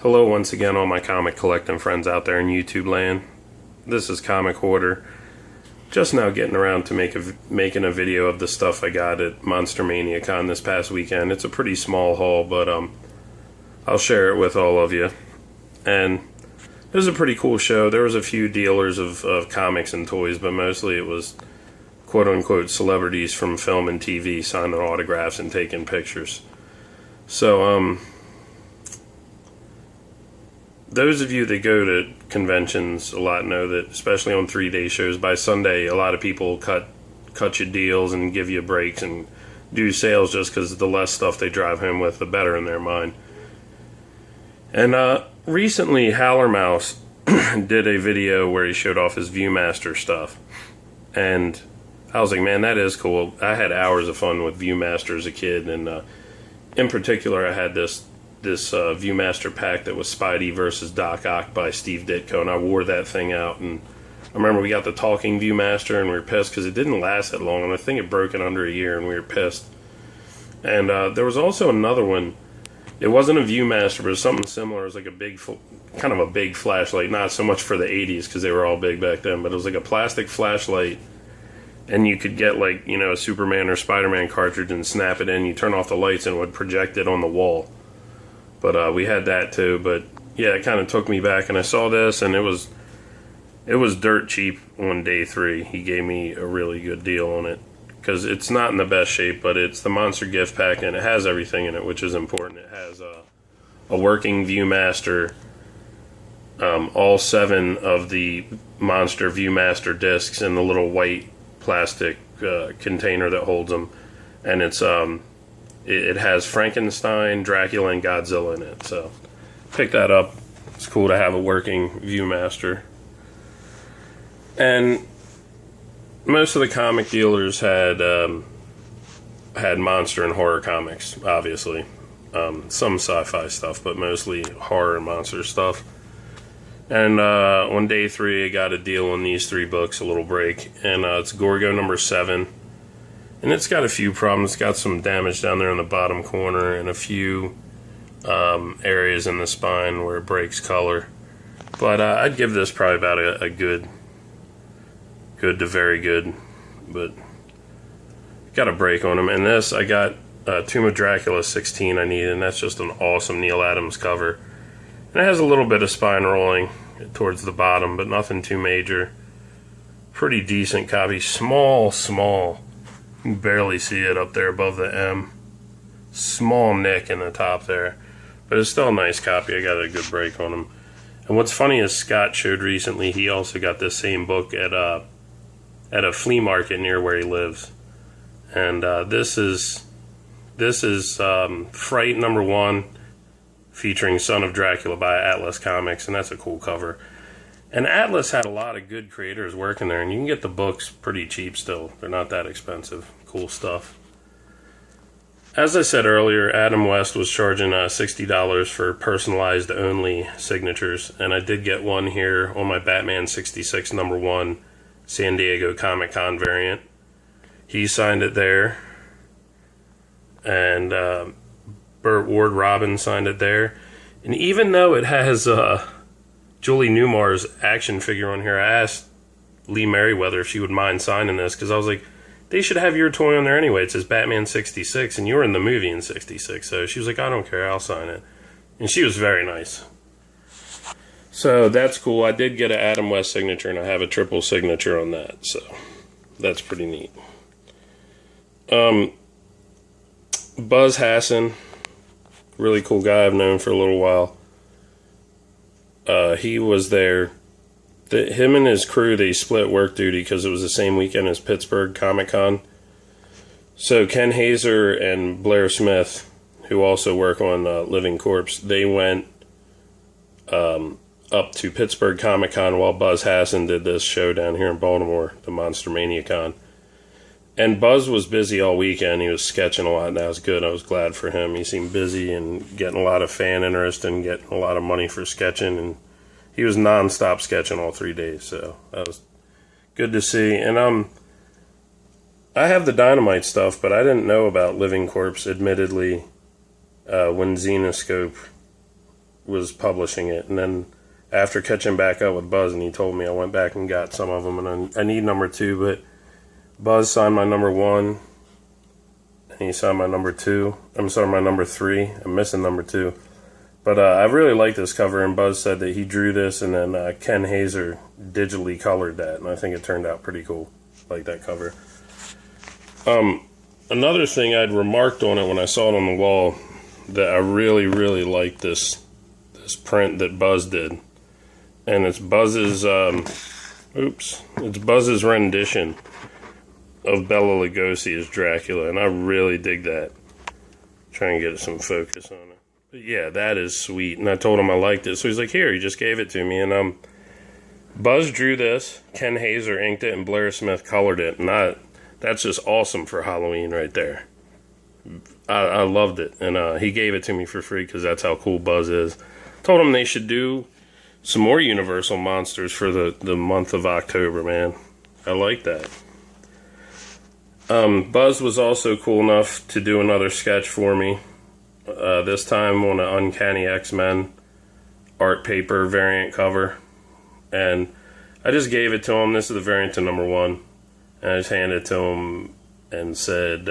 Hello once again, all my comic collecting friends out there in YouTube land. This is Comic Hoarder. Just now getting around to making a video of the stuff I got at Monster Mania Con this past weekend. It's a pretty small haul, but I'll share it with all of you. And it was a pretty cool show. There was a few dealers of comics and toys, but mostly it was quote-unquote celebrities from film and TV signing autographs and taking pictures. So, those of you that go to conventions a lot know that, especially on 3-day shows, by Sunday, a lot of people cut you deals and give you breaks and do sales just because the less stuff they drive home with, the better in their mind. And recently, Howler Mouse did a video where he showed off his Viewmaster stuff. And I was like, man, that is cool. I had hours of fun with Viewmaster as a kid, and in particular, I had this Viewmaster pack that was Spidey versus Doc Ock by Steve Ditko, and I wore that thing out. And I remember we got the talking Viewmaster, and we were pissed because it didn't last that long, and I think it broke in under a year, and we were pissed. And there was also another one. It wasn't a Viewmaster, but it was something similar. It was like a big, kind of a big flashlight, not so much for the 80s because they were all big back then, but it was like a plastic flashlight. And you could get, like, you know, a Superman or Spider-Man cartridge and snap it in. You turn off the lights and it would project it on the wall. But we had that too. But yeah, it kind of took me back. And I saw this, and it was dirt cheap on day 3. He gave me a really good deal on it because it's not in the best shape, but it's the Monster gift pack, and it has everything in it, which is important. It has a working Viewmaster, all 7 of the Monster Viewmaster discs in the little white plastic container that holds them, and it has Frankenstein, Dracula, and Godzilla in it. So pick that up. It's cool to have a working Viewmaster. And most of the comic dealers had monster and horror comics, obviously. Some sci-fi stuff, but mostly horror and monster stuff. And on day 3, I got a deal on these 3 books, a little break. And it's Gorgo number 7. And it's got a few problems. It's got some damage down there in the bottom corner and a few areas in the spine where it breaks color. But I'd give this probably about a good to very good. But got a break on them. And this, I got Tomb of Dracula 16 I need, and that's just an awesome Neil Adams cover. And it has a little bit of spine rolling towards the bottom, but nothing too major. Pretty decent copy. Small. You can barely see it up there above the M. Small nick in the top there. But it's still a nice copy. I got a good break on him. And what's funny is Scott showed recently he also got this same book at a flea market near where he lives. And this is Fright number 1. Featuring Son of Dracula by Atlas Comics, and that's a cool cover. And Atlas had a lot of good creators working there, and you can get the books pretty cheap still. They're not that expensive. Cool stuff. As I said earlier, Adam West was charging $60 for personalized only signatures, and I did get one here on my Batman 66 number 1 San Diego Comic-Con variant. He signed it there, and Burt Ward Robin signed it there. And even though it has Julie Newmar's action figure on here, I asked Lee Merriweather if she would mind signing this, because I was like, they should have your toy on there anyway. It says Batman 66, and you were in the movie in 66. So she was like, I don't care, I'll sign it. And she was very nice. So that's cool. I did get an Adam West signature, and I have a triple signature on that. So that's pretty neat. Buzz Hassan, really cool guy I've known for a little while. He was there. Him and his crew, they split work duty because it was the same weekend as Pittsburgh Comic-Con. So Ken Hazer and Blair Smith, who also work on Living Corpse, they went up to Pittsburgh Comic-Con while Buzz Hassan did this show down here in Baltimore, the Monster Mania Con. And Buzz was busy all weekend. He was sketching a lot, and that was good. I was glad for him. He seemed busy and getting a lot of fan interest and getting a lot of money for sketching. And he was non-stop sketching all 3 days, so that was good to see. And I have the Dynamite stuff, but I didn't know about Living Corpse, admittedly, when Xenoscope was publishing it, and then after catching back up with Buzz, and he told me, I went back and got some of them, and I need number 2, but Buzz signed my number 1, and he signed my number 2. I'm sorry, my number 3. I'm missing number 2. But I really like this cover, and Buzz said that he drew this, and then Ken Hazer digitally colored that, and I think it turned out pretty cool. Like that cover. Another thing I'd remarked on it when I saw it on the wall, that I really, really liked this print that Buzz did. And it's Buzz's, it's Buzz's rendition of Bela Lugosi as Dracula, and I really dig that. Try and get some focus on it. But yeah, that is sweet, and I told him I liked it, so he's like, here, he just gave it to me, and Buzz drew this, Ken Hazer inked it, and Blair Smith colored it, and that's just awesome for Halloween right there. I loved it, and he gave it to me for free because that's how cool Buzz is. Told him they should do some more Universal monsters for the month of October, man. I like that. Buzz was also cool enough to do another sketch for me, this time on an Uncanny X-Men art paper variant cover, and I just gave it to him. This is the variant to number 1, and I just handed it to him and said,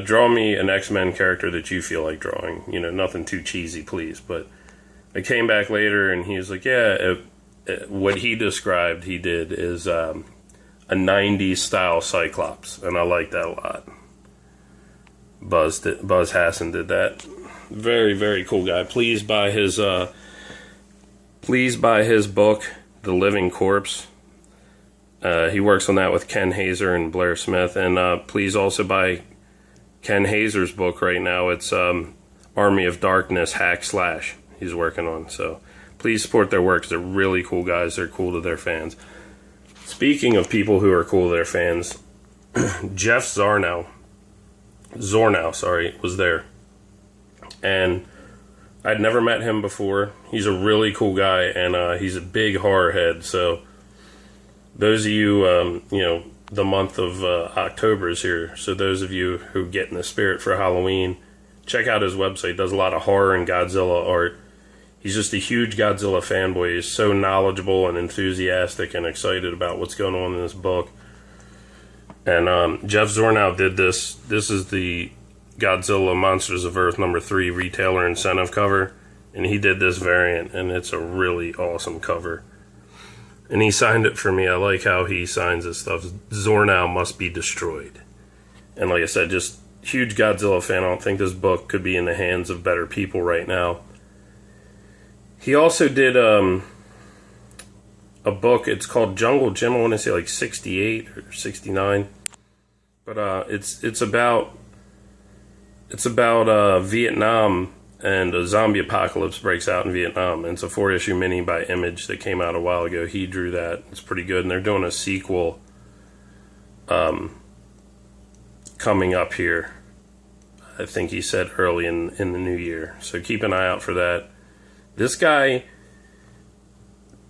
draw me an X-Men character that you feel like drawing. Nothing too cheesy, please. But I came back later, and he was like, yeah, what he described he did is a 90s style Cyclops, and I like that a lot. Buzz Hassan did that. Very, very cool guy. Please buy his book, The Living Corpse. He works on that with Ken Hazer and Blair Smith, and please also buy Ken Hazer's book right now. It's Army of Darkness // he's working on. So please support their work. They're really cool guys. They're cool to their fans. Speaking of people who are cool to their fans, Jeff Zornow, was there. And I'd never met him before. He's a really cool guy, and he's a big horror head. So those of you, the month of October is here. So those of you who get in the spirit for Halloween, check out his website. He does a lot of horror and Godzilla art. He's just a huge Godzilla fanboy. He's so knowledgeable and enthusiastic and excited about what's going on in this book. And Jeff Zornow did this. This is the Godzilla Monsters of Earth number 3 retailer incentive cover. And he did this variant, and it's a really awesome cover. And he signed it for me. I like how he signs his stuff. Zornow must be destroyed. And like I said, just huge Godzilla fan. I don't think this book could be in the hands of better people right now. He also did a book. It's called Jungle Jim. I want to say like 68 or 69. But it's about Vietnam, and a zombie apocalypse breaks out in Vietnam. And it's a 4-issue mini by Image that came out a while ago. He drew that. It's pretty good. And they're doing a sequel coming up here. I think he said early in the new year. So keep an eye out for that. This guy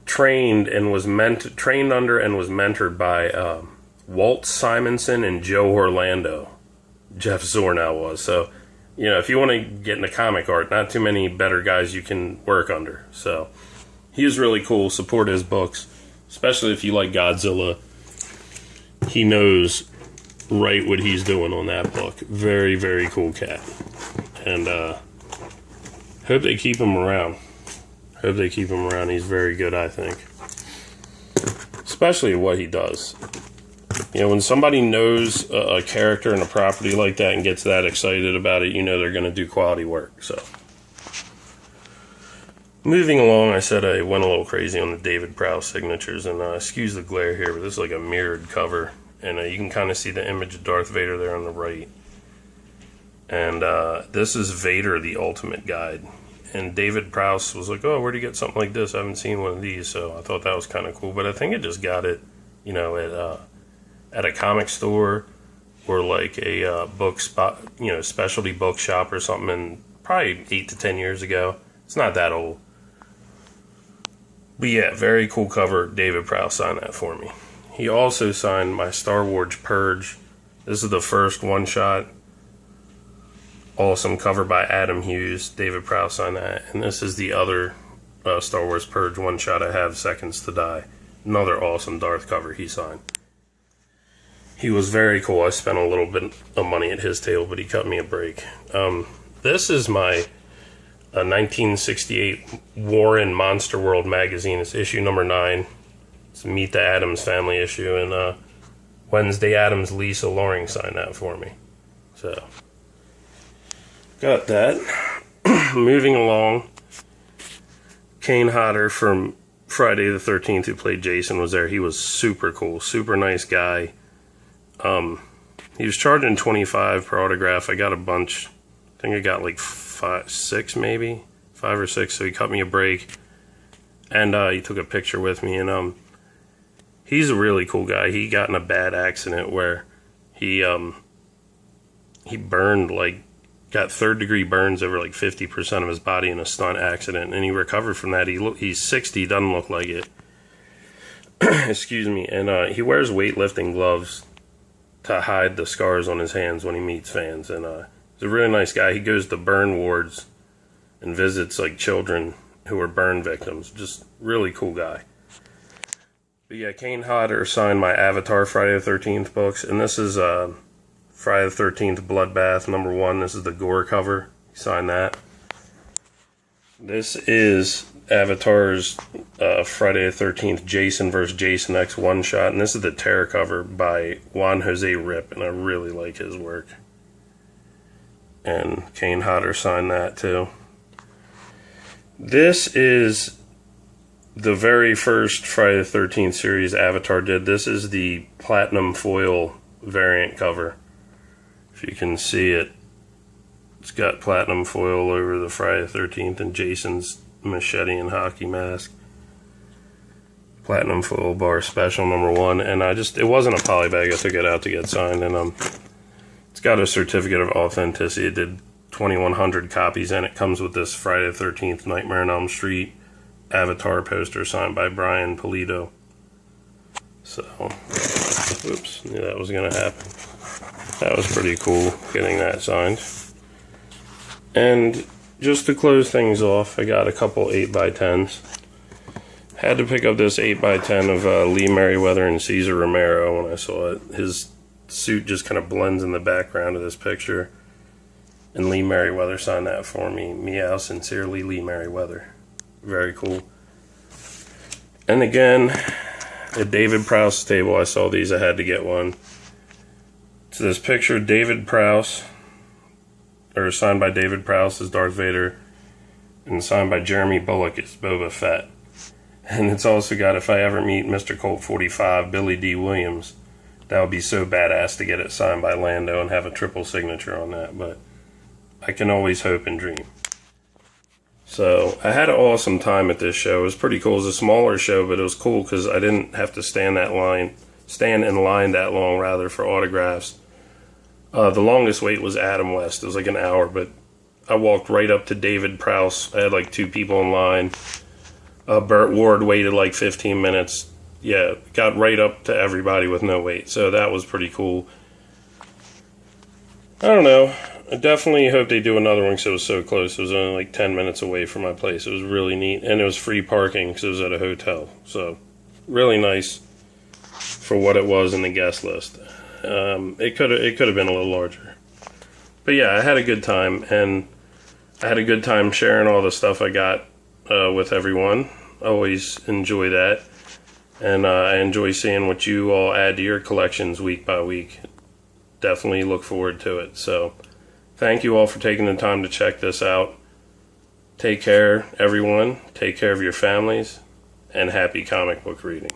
trained under and was mentored by Walt Simonson and Joe Orlando. Jeff Zornow was. So, if you want to get into comic art, not too many better guys you can work under. So, he was really cool. Support his books, especially if you like Godzilla. He knows right what he's doing on that book. Very, very cool cat. And hope they keep him around. He's very good, I think. Especially what he does. When somebody knows a character and a property like that and gets that excited about it, they're going to do quality work. So, moving along, I said I went a little crazy on the David Prowse signatures, and excuse the glare here, but this is like a mirrored cover, and you can kind of see the image of Darth Vader there on the right. And this is Vader, the Ultimate Guide. And David Prowse was like, oh, where'd you get something like this? I haven't seen one of these, so I thought that was kind of cool. But I think I just got it, at a comic store or like a book spot, specialty bookshop or something, and probably 8 to 10 years ago. It's not that old. But yeah, very cool cover. David Prowse signed that for me. He also signed my Star Wars Purge. This is the first one-shot awesome cover by Adam Hughes. David Prowse signed that. And this is the other Star Wars Purge one-shot I have, Seconds to Die. Another awesome Darth cover he signed. He was very cool. I spent a little bit of money at his table, but he cut me a break. This is my 1968 Warren Monster World magazine. It's issue number 9. It's a Meet the Addams Family issue, and Wednesday Addams Lisa Loring signed that for me. So, got that. Moving along, Kane Hodder from Friday the 13th, who played Jason, was there. He was super cool, super nice guy. He was charging $25 per autograph. I got a bunch. I think I got like 5 or 6, so he cut me a break, and he took a picture with me, and he's a really cool guy. He got in a bad accident where he burned, like, got third-degree burns over like 50% of his body in a stunt accident, and he recovered from that. He's 60, doesn't look like it. Excuse me. And he wears weightlifting gloves to hide the scars on his hands when he meets fans, and he's a really nice guy. He goes to burn wards and visits like children who are burn victims. Just really cool guy. But yeah, Kane Hodder signed my Avatar Friday the 13th books, and this is Friday the 13th Bloodbath #1. This is the gore cover. He signed that. This is Avatar's Friday the 13th Jason vs. Jason X one-shot, and this is the Terror cover by Juan Jose Rip, and I really like his work. And Kane Hodder signed that too. This is the very first Friday the 13th series Avatar did. This is the platinum foil variant cover. If you can see it, it's got platinum foil over the Friday the 13th and Jason's machete and hockey mask. Platinum foil bar special #1, and it wasn't a poly bag. I took it out to get signed, and it's got a certificate of authenticity. It did 2,100 copies, and it comes with this Friday the 13th Nightmare on Elm Street Avatar poster signed by Brian Pulido. So, oops, knew that was going to happen. That was pretty cool, getting that signed. And just to close things off, I got a couple 8x10s. Had to pick up this 8x10 of Lee Merriweather and Cesar Romero when I saw it. His suit just kind of blends in the background of this picture. And Lee Merriweather signed that for me. Meow, sincerely, Lee Merriweather. Very cool. And again, at David Prowse's table, I saw these. I had to get one. So this picture, David Prowse, or signed by David Prowse as Darth Vader, and signed by Jeremy Bullock as Boba Fett. And it's also got, if I ever meet Mr. Colt 45, Billy D. Williams, that would be so badass to get it signed by Lando and have a triple signature on that, but I can always hope and dream. So, I had an awesome time at this show. It was pretty cool. It was a smaller show, but it was cool because I didn't have to stand in line that long, for autographs. The longest wait was Adam West. It was like an hour, but I walked right up to David Prowse. I had like 2 people in line. Burt Ward waited like 15 minutes. Yeah, got right up to everybody with no wait. So that was pretty cool. I don't know. I definitely hope they do another one because it was so close. It was only like 10 minutes away from my place. It was really neat. And it was free parking because it was at a hotel. So, really nice for what it was in the guest list. It could have been a little larger. But yeah, I had a good time. And I had a good time sharing all the stuff I got with everyone. Always enjoy that. And I enjoy seeing what you all add to your collections week by week. Definitely look forward to it. So, thank you all for taking the time to check this out. Take care, everyone. Take care of your families. And happy comic book reading.